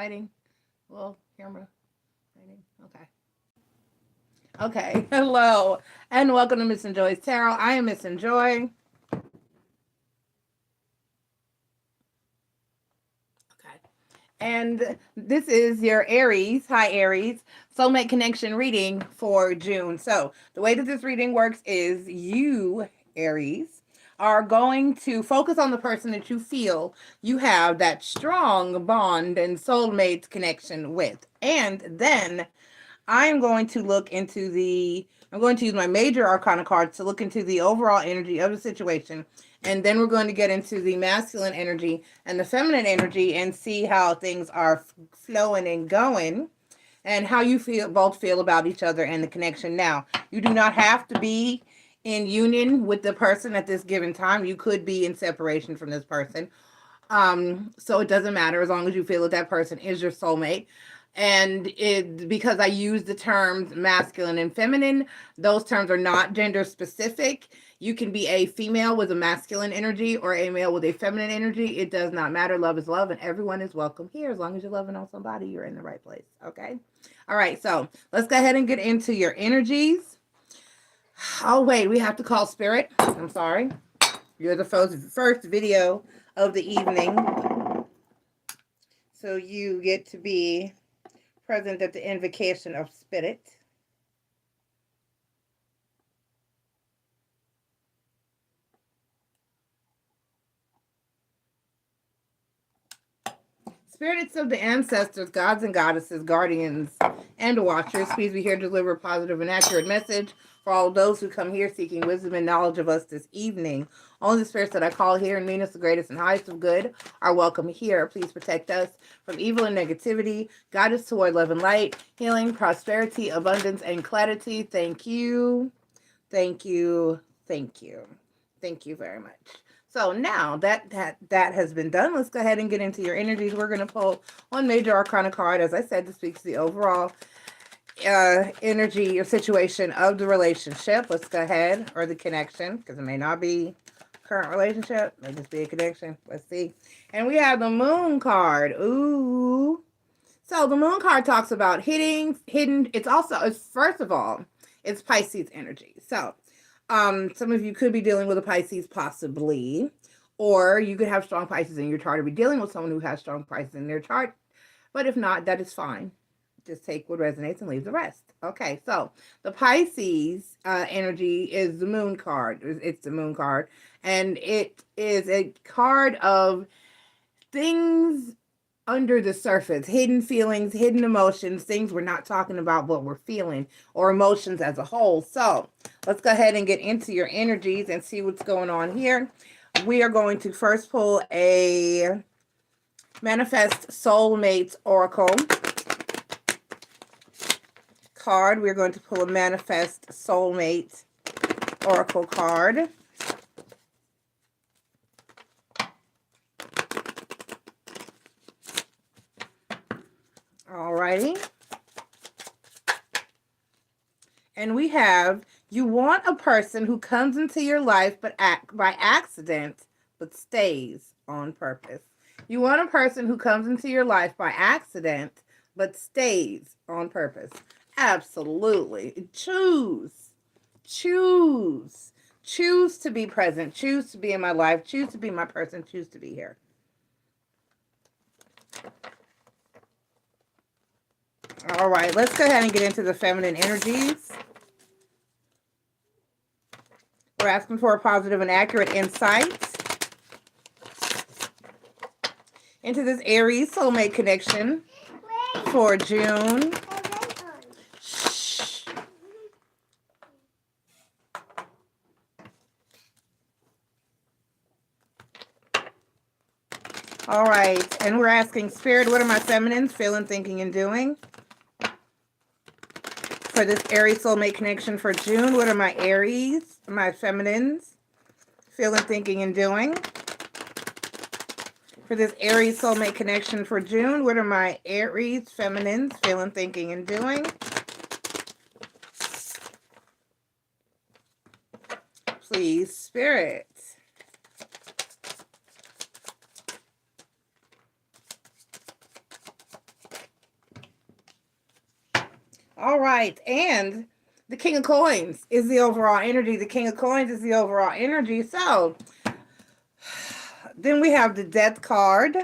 hiding? Well, camera hiding. Okay. Okay. Hello and welcome to Miss and Joy's Tarot. I am Miss and Joy. Okay. And this is your Aries. Hi, Aries. Soulmate connection reading for June. So the way that this reading works is you, Aries, are going to focus on the person that you feel you have that strong bond and soulmate connection with. And then I'm going to I'm going to use my major arcana cards to look into the overall energy of the situation. And then we're going to get into the masculine energy and the feminine energy and see how things are flowing and going and how you both feel about each other and the connection. Now, you do not have to be in union with the person at this given time. You could be in separation from this person. So it doesn't matter as long as you feel that that person is your soulmate. And because I use the terms masculine and feminine, those terms are not gender specific. You can be a female with a masculine energy or a male with a feminine energy. It does not matter. Love is love, and everyone is welcome here. As long as you're loving on somebody, you're in the right place. Okay. All right. So let's go ahead and get into your energies. Oh, wait. We have to call spirit. I'm sorry. You're the first video of the evening. So you get to be present at the invocation of spirit. Spirits of the ancestors, gods and goddesses, guardians, and watchers, please be here to deliver a positive and accurate message for all those who come here seeking wisdom and knowledge of us this evening. Only the spirits that I call here and mean us the greatest and highest of good are welcome here. Please protect us from evil and negativity. Guide us toward love and light, healing, prosperity, abundance, and clarity. Thank you. Thank you. Thank you. Thank you very much. So now that has been done, let's go ahead and get into your energies. We're going to pull one major arcana card. As I said, this speaks to the overall energy or situation of the relationship. Let's go ahead, or the connection, because it may not be current relationship. It may just be a connection. Let's see. And we have the moon card. Ooh. So the moon card talks about hidden. It's first of all, it's Pisces energy. So some of you could be dealing with a Pisces possibly, or you could have strong Pisces in your chart or be dealing with someone who has strong Pisces in their chart. But if not, that is fine. Just take what resonates and leave the rest. Okay, so the Pisces energy is the moon card. It's the moon card. And it is a card of things under the surface, hidden feelings, hidden emotions, things we're not talking about but we're feeling, or emotions as a whole. So let's go ahead and get into your energies and see what's going on here. We are going to first pull a Manifest Soulmates Oracle card. We're going to pull a Manifest Soulmate Oracle card. Alrighty. And we have, you want a person who comes into your life by accident, but stays on purpose. You want a person who comes into your life by accident, but stays on purpose. Absolutely. Choose to be present. Choose to be in my life. Choose to be my person. Choose to be here. All right, let's go ahead and get into the feminine energies. We're asking for a positive and accurate insight into this Aries soulmate connection for June. Shh. All right, and we're asking Spirit, what are my feminines feeling, thinking, and doing for this Aries soulmate connection for June? What are my Aries, my feminines, feeling, thinking, and doing for this Aries soulmate connection for June? What are my Aries feminines feeling, thinking, and doing? Please, Spirit. All right. And the King of Coins is the overall energy. The King of Coins is the overall energy. So then we have the Death card,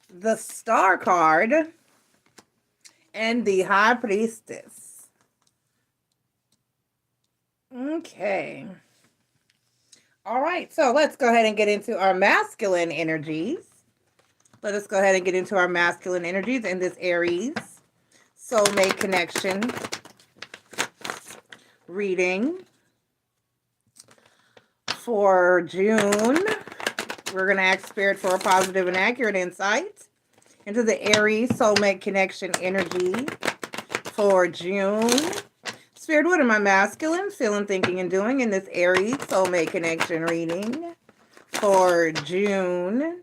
the Star card, and the High Priestess. Okay. All right. So let's go ahead and get into our masculine energies. Let us go ahead and get into our masculine energies in this Aries soulmate connection reading for June. We're going to ask Spirit for a positive and accurate insight into the Aries soulmate connection energy for June. Spirit, what are my masculines feeling, thinking, and doing in this Aries soulmate connection reading for June?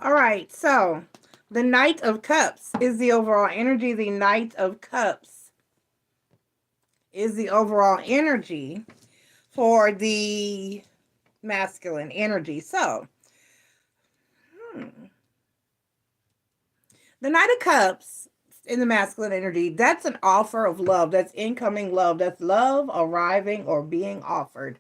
All right, so the Knight of Cups is the overall energy. The Knight of Cups is the overall energy for the masculine energy. So, the Knight of Cups in the masculine energy, that's an offer of love. That's incoming love. That's love arriving or being offered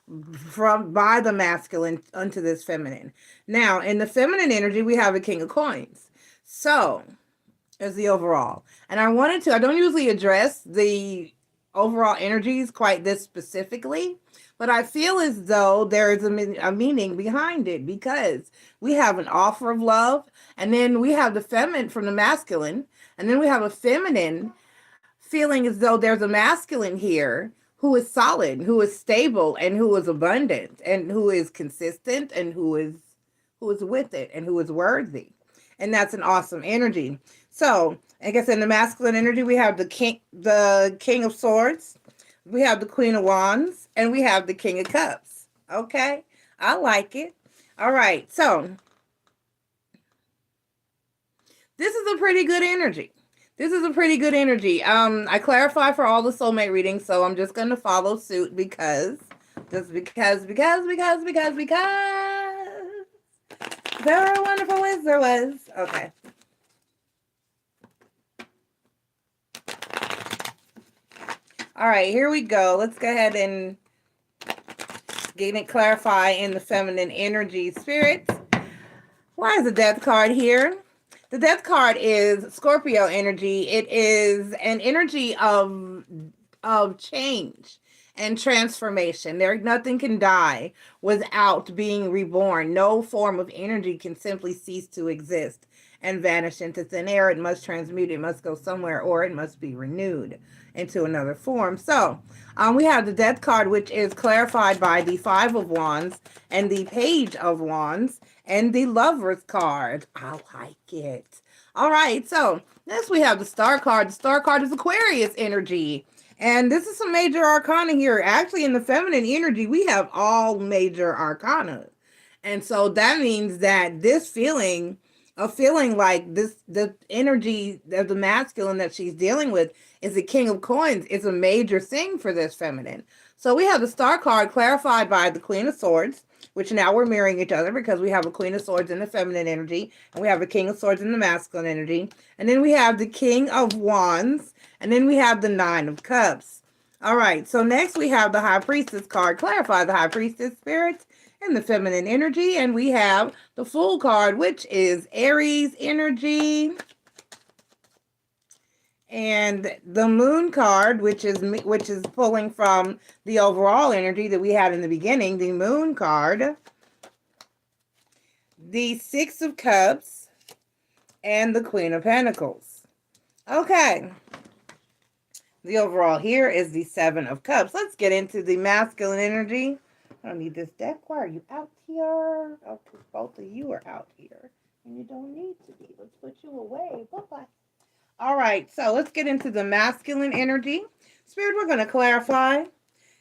by the masculine unto this feminine. Now, in the feminine energy, we have a King of Coins. So, as the overall. And I don't usually address the overall energies quite this specifically, but I feel as though there is a meaning behind it, because we have an offer of love, and then we have the feminine from the masculine, and then we have a feminine feeling as though there's a masculine here who is solid, who is stable, and who is abundant, and who is consistent, and who is with it, and who is worthy. And that's an awesome energy. So, I guess in the masculine energy, we have the King of Swords, we have the Queen of Wands, and we have the King of Cups. Okay, I like it. All right, so this is a pretty good energy. This is a pretty good energy. I clarify for all the soulmate readings, so I'm just going to follow suit because there are wonderful ways there was. Okay. All right, here we go. Let's go ahead and get it clarify in the feminine energy spirits. Why is the Death card here? The Death card is Scorpio energy. It is an energy of change and transformation. Nothing can die without being reborn. No form of energy can simply cease to exist and vanish into thin air. It must transmute. It must go somewhere, or it must be renewed into another form. So we have the Death card, which is clarified by the Five of Wands and the Page of Wands and the Lover's card. I like it. All right, so next we have the Star card. The Star card is Aquarius energy. And this is some major arcana here. Actually, in the feminine energy, we have all major arcana. And so that means that this feeling like this, the energy of the masculine that she's dealing with is the King of Coins, is a major thing for this feminine. So we have the Star card clarified by the Queen of Swords, which now we're mirroring each other because we have a Queen of Swords in the feminine energy, and we have a King of Swords in the masculine energy. And then we have the King of Wands, and then we have the Nine of Cups. All right, so next we have the High Priestess card, clarify the High Priestess spirits in the feminine energy, and we have the Fool card, which is Aries energy, and the Moon card, which is pulling from the overall energy that we had in the beginning, the Moon card, the Six of Cups, and the Queen of Pentacles. Okay. The overall here is the Seven of Cups. Let's get into the masculine energy. I don't need this deck. Why are you out here? Oh, because both of you are out here. And you don't need to be. Let's put you away. Bye-bye. All right, so let's get into the masculine energy. Spirit, we're going to clarify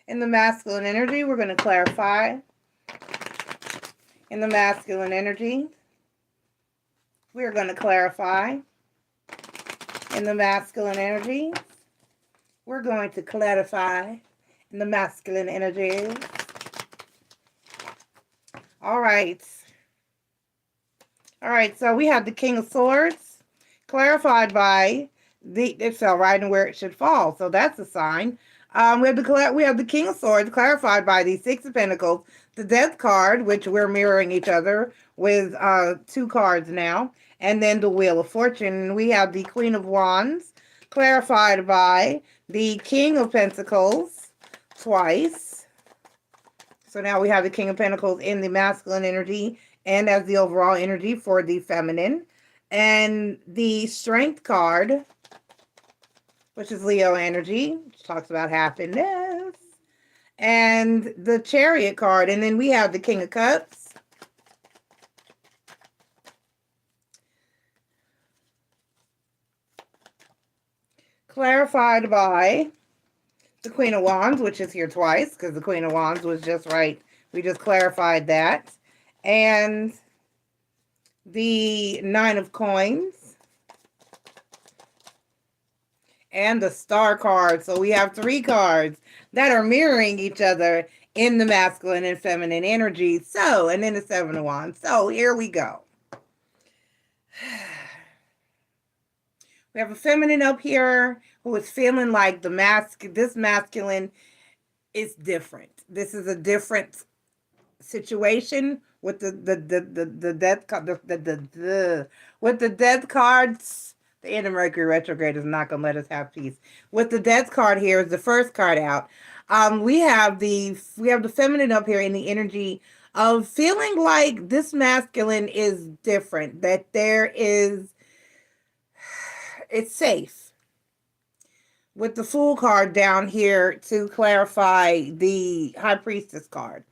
in the masculine energy. We're going to clarify in the masculine energy We're going to clarify in the masculine energy. We're going to clarify in the masculine energy. All right. All right, so we have the King of Swords clarified by it fell right in where it should fall. So that's a sign. We have the King of Swords clarified by the Six of Pentacles, the Death card, which we're mirroring each other with 2 cards now, and then the Wheel of Fortune. We have the Queen of Wands clarified by the King of Pentacles twice. So now we have the King of Pentacles in the masculine energy and as the overall energy for the feminine. And the Strength card, which is Leo energy, which talks about happiness. And the Chariot card. And then we have the King of Cups. Clarified by the Queen of Wands, which is here twice, because the Queen of Wands was just right. We just clarified that. And the Nine of Coins. And the Star card. So we have 3 cards that are mirroring each other in the masculine and feminine energy. So, and then the Seven of Wands. So here we go. We have a feminine up here who is feeling like this masculine is different. This is a different situation with the death card, with the death cards. The inner Mercury retrograde is not going to let us have peace. With the death card here is the first card out. We have the feminine up here in the energy of feeling like this masculine is different, that it's safe. With the Fool card down here to clarify the High Priestess card.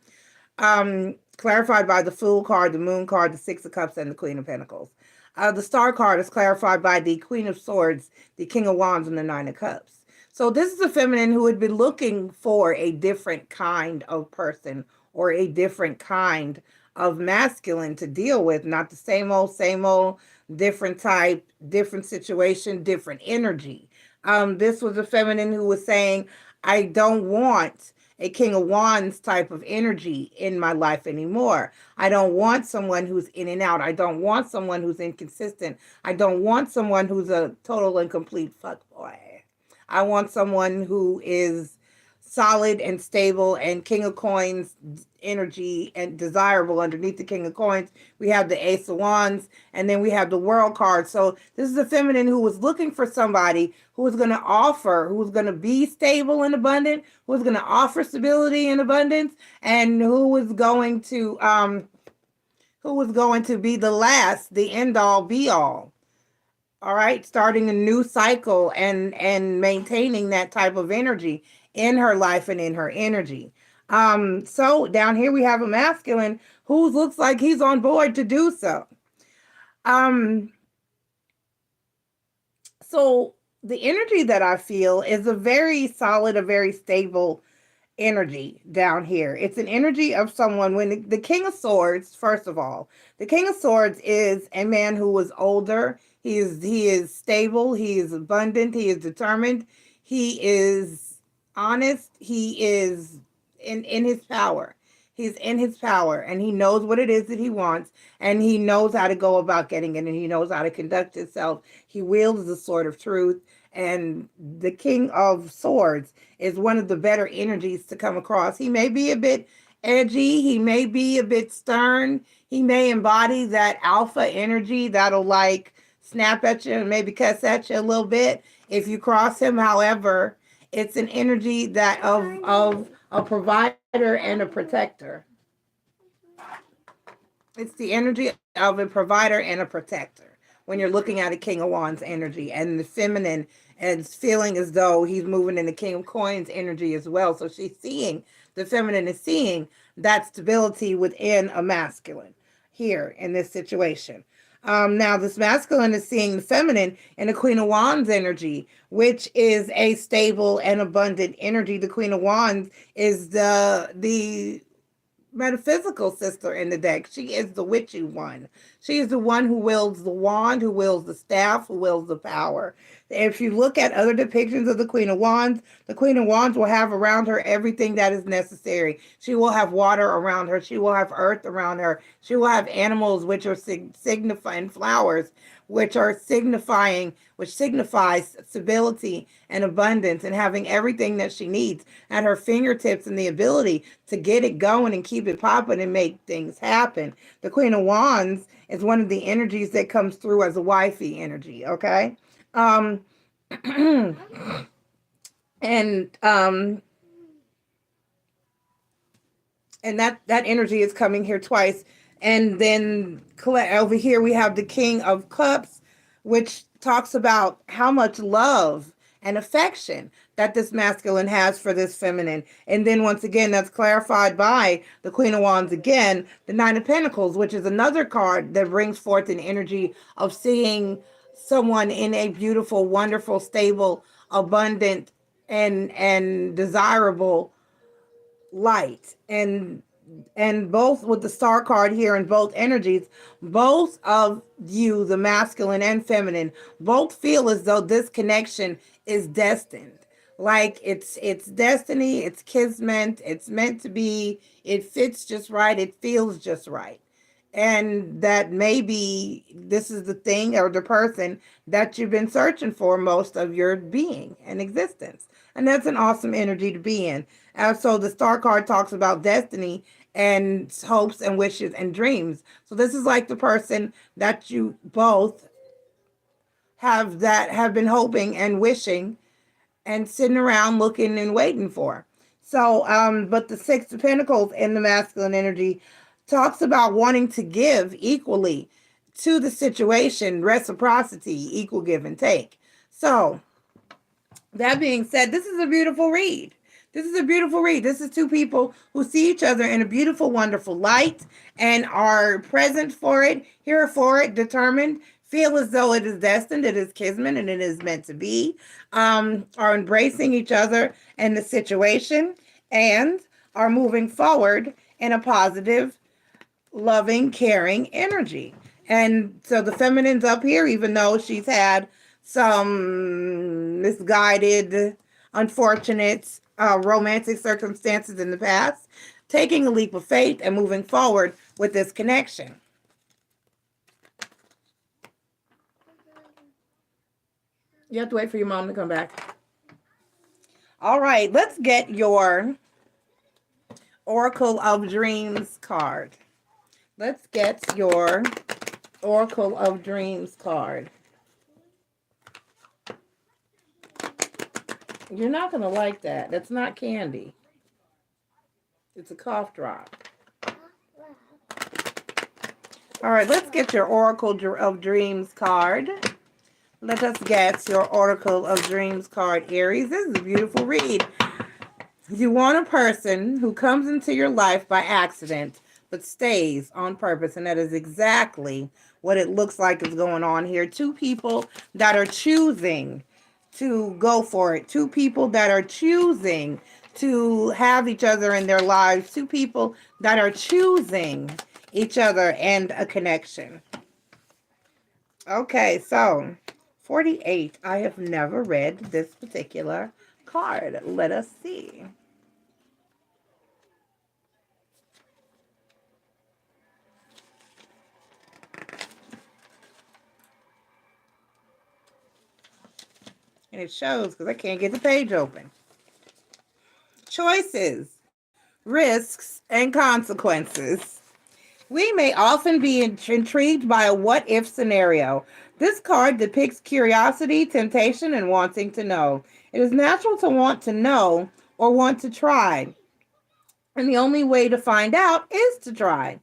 Clarified by the Fool card, the Moon card, the Six of Cups, and the Queen of Pentacles. The Star card is clarified by the Queen of Swords, the King of Wands, and the Nine of Cups. So this is a feminine who had been looking for a different kind of person or a different kind of masculine to deal with, not the same old, different type, different situation, different energy. This was a feminine who was saying, I don't want a King of Wands type of energy in my life anymore. I don't want someone who's in and out. I don't want someone who's inconsistent. I don't want someone who's a total and complete fuckboy. I want someone who is solid and stable, and King of Coins energy and desirable. Underneath the King of Coins, we have the Ace of Wands, and then we have the World card. So this is a feminine who was looking for somebody who was going to offer, who was going to be stable and abundant, who was going to offer stability and abundance, and who was going to be the last, the end all be all. All right, starting a new cycle and maintaining that type of energy in her life and in her energy. So down here we have a masculine who looks like he's on board to do so. So the energy that I feel is a very solid, a very stable energy down here. It's an energy of someone when the King of Swords, first of all, the King of Swords is a man who was older. He is stable. He is abundant. He is determined. He is honest. He is in his power. He's in his power, and he knows what it is that he wants, and he knows how to go about getting it, and he knows how to conduct himself. He wields the sword of truth, and the King of Swords is one of the better energies to come across. He may be a bit edgy. He may be a bit stern. He may embody that alpha energy that'll like snap at you and maybe cuss at you a little bit if you cross him. However, it's an energy that of a provider and a protector. It's the energy of a provider and a protector when you're looking at a King of Wands energy, and the feminine is feeling as though he's moving in the King of Coins energy as well. So she's seeing, the feminine is seeing that stability within a masculine here in this situation. Now this masculine is seeing the feminine in the Queen of Wands energy, which is a stable and abundant energy. The Queen of Wands is the metaphysical sister in the deck. She is the witchy one. She is the one who wields the wand, who wields the staff, who wields the power. If you look at other depictions of the Queen of Wands, the Queen of Wands will have around her everything that is necessary. She will have water around her. She will have earth around her. She will have animals, which are signifying flowers, which signifies stability and abundance, and having everything that she needs at her fingertips and the ability to get it going and keep it popping and make things happen. The Queen of Wands is one of the energies that comes through as a wifey energy, okay? Um, and and that energy is coming here twice. And then over here we have the King of Cups, which talks about how much love and affection that this masculine has for this feminine. And then once again, that's clarified by the Queen of Wands again, the Nine of Pentacles, which is another card that brings forth an energy of seeing someone in a beautiful, wonderful, stable, abundant, and desirable light. And both with the star card here and both energies, both of you, the masculine and feminine, both feel as though this connection is destined. Like it's destiny, it's kismet, it's meant to be, it fits just right, it feels just right. And that maybe this is the thing or the person that you've been searching for most of your being and existence. And that's an awesome energy to be in. So the star card talks about destiny and hopes and wishes and dreams. So this is like the person that you both have been hoping and wishing and sitting around looking and waiting for. So, but the Six of Pentacles in the masculine energy talks about wanting to give equally to the situation, reciprocity, equal give and take. So, that being said, this is a beautiful read. This is a beautiful read. This is two people who see each other in a beautiful, wonderful light and are present for it, here for it, determined, feel as though it is destined, it is kismet, and it is meant to be, are embracing each other and the situation, and are moving forward in a positive, loving, caring energy. And so the feminine's up here, even though she's had some misguided, unfortunate romantic circumstances in the past, taking a leap of faith and moving forward with this connection. You have to wait for your mom to come back. All right, let's get your Oracle of Dreams card. Let's get your Oracle of Dreams card. You're not going to like that. That's not candy. It's a cough drop. All right, let's get your Oracle of Dreams card. Let us get your Oracle of Dreams card, Aries. This is a beautiful read. You want a person who comes into your life by accident, but stays on purpose. And that is exactly what it looks like is going on here. Two people that are choosing to go for it. Two people that are choosing to have each other in their lives. Two people that are choosing each other and a connection. Okay, so 48. I have never read this particular card. Let us see. And it shows because I can't get the page open. Choices, risks, and consequences. We may often be intrigued by a what-if scenario. This card depicts curiosity, temptation, and wanting to know. It is natural to want to know or want to try. And the only way to find out is to try.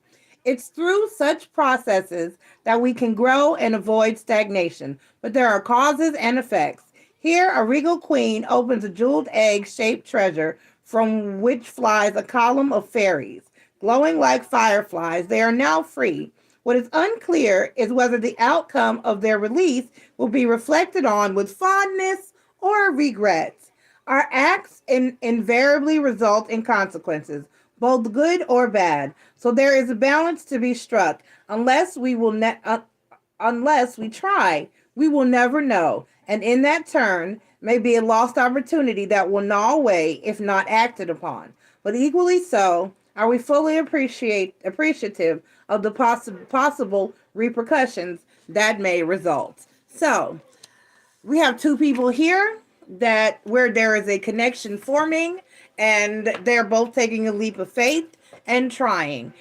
It's through such processes that we can grow and avoid stagnation. But there are causes and effects. Here, a regal queen opens a jeweled egg-shaped treasure from which flies a column of fairies. Glowing like fireflies, they are now free. What is unclear is whether the outcome of their release will be reflected on with fondness or regret. Our acts invariably result in consequences. both good or bad. So there is a balance to be struck. Unless we try, we will never know. And in that turn may be a lost opportunity that will gnaw away if not acted upon. But equally so, are we fully appreciative of the possible repercussions that may result? So we have two people here that where there is a connection forming, and they're both taking a leap of faith and trying.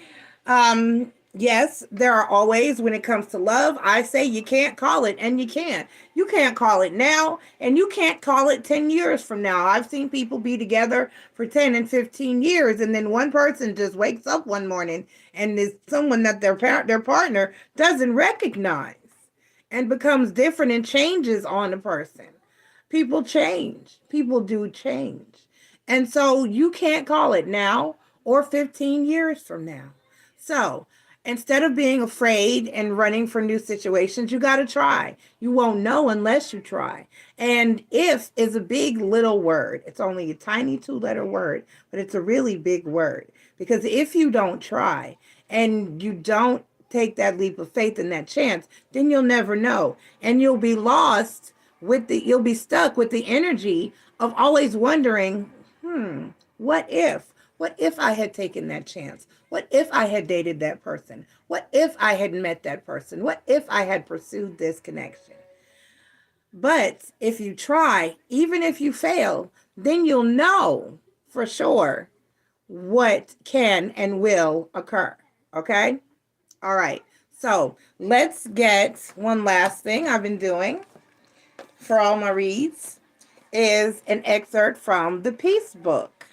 Yes, there are always, when it comes to love, I say you can't call it, and you can't. You can't call it now, and you can't call it 10 years from now. I've seen people be together for 10 and 15 years, and then one person just wakes up one morning and is someone that their partner doesn't recognize and becomes different and changes on the person. People change. People do change. And so you can't call it now or 15 years from now. So instead of being afraid and running for new situations, you got to try. You won't know unless you try. And if is a big little word. It's only a tiny 2-letter word, but it's a really big word. Because if you don't try and you don't take that leap of faith and that chance, then you'll never know. And you'll be lost you'll be stuck with the energy of always wondering, what if? What if I had taken that chance? What if I had dated that person? What if I had met that person? What if I had pursued this connection? But if you try, even if you fail, then you'll know for sure what can and will occur. Okay? All right. So let's get one last thing I've been doing for all my reads is an excerpt from the Peace Book.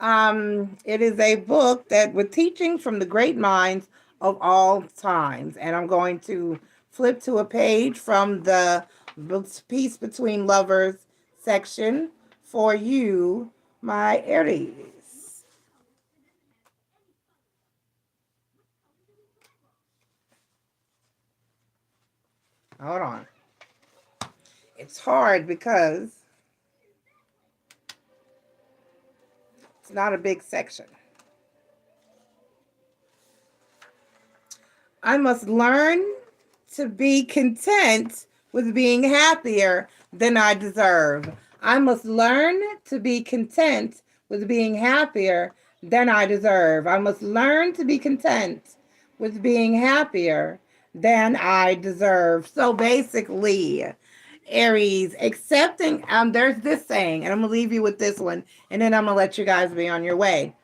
It is a book that with teachings from the great minds of all times. And I'm going to flip to a page from the Peace Between Lovers section for you, my Aries. Hold on. It's hard because it's not a big section. I must learn to be content with being happier than I deserve. I must learn to be content with being happier than I deserve. I must learn to be content with being happier than I deserve. So basically, Aries, accepting, there's this saying, and I'm going to leave you with this one, and then I'm going to let you guys be on your way.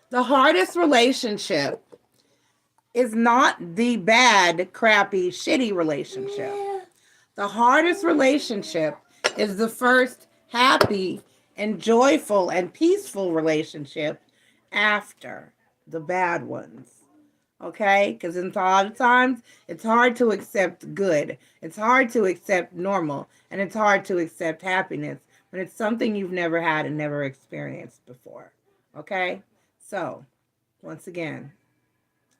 The hardest relationship is not the bad, crappy, shitty relationship. The hardest relationship is the first happy and joyful and peaceful relationship after the bad ones. Okay? Because in a lot of times, it's hard to accept good. It's hard to accept normal. And it's hard to accept happiness when it's something you've never had and never experienced before. Okay? So, once again,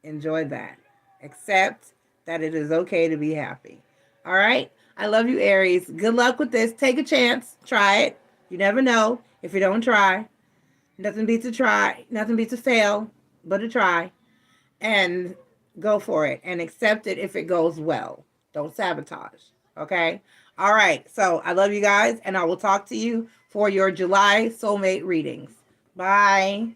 enjoy that. Accept that it is okay to be happy. All right? I love you, Aries. Good luck with this. Take a chance. Try it. You never know if you don't try. Nothing beats a try. Nothing beats a fail but a try. And go for it and accept it if it goes well. Don't sabotage. Okay? All right. So I love you guys, and I will talk to you for your July soulmate readings. Bye.